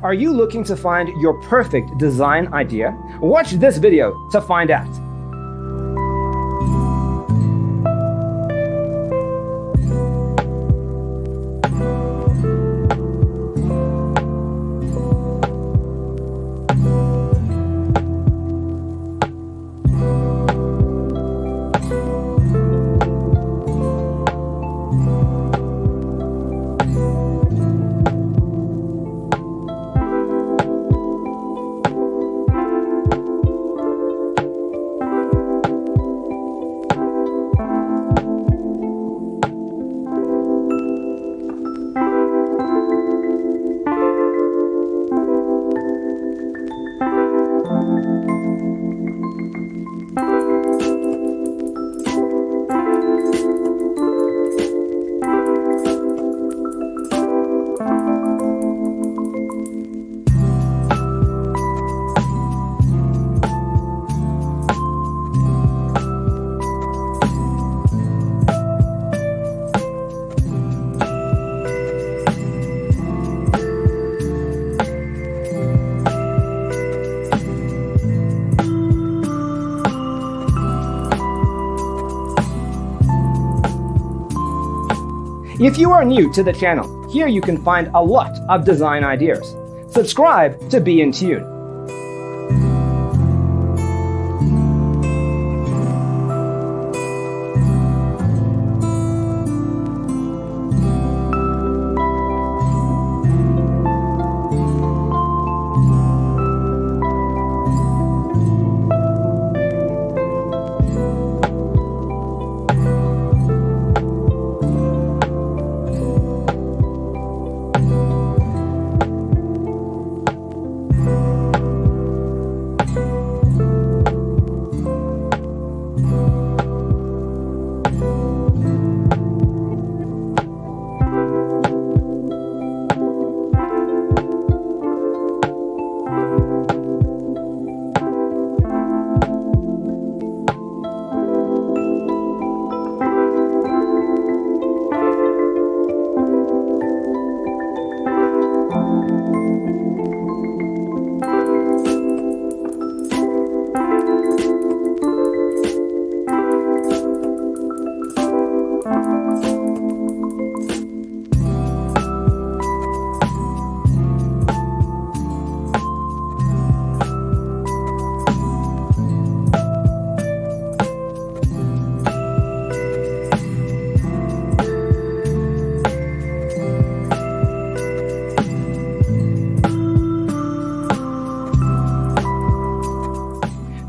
Are you looking to find your perfect design idea? Watch this video to find out. If you are new to the channel, here you can find a lot of design ideas. Subscribe to be in tune.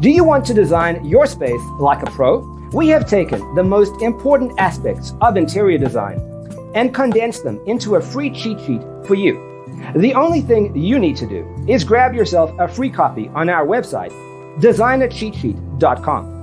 Do you want to design your space like a pro? We have taken the most important aspects of interior design and condensed them into a free cheat sheet for you. The only thing you need to do is grab yourself a free copy on our website, designercheatsheet.com.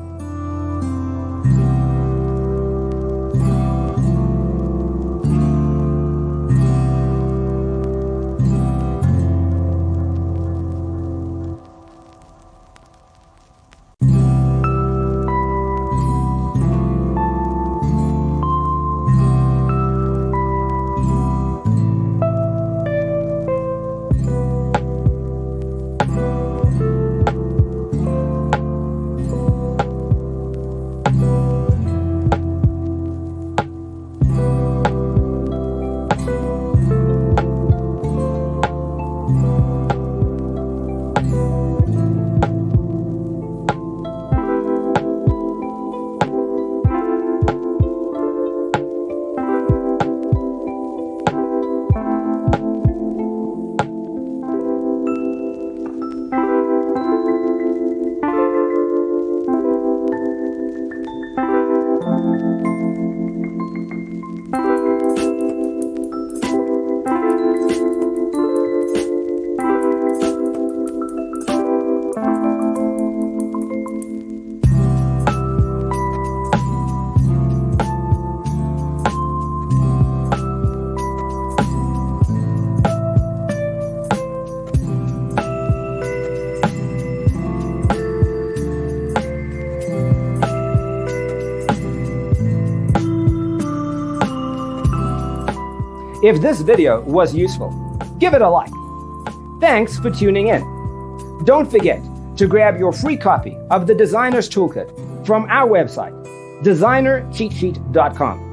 If this video was useful, give it a like. Thanks for tuning in. Don't forget to grab your free copy of the Designer's Toolkit from our website, designercheatsheet.com.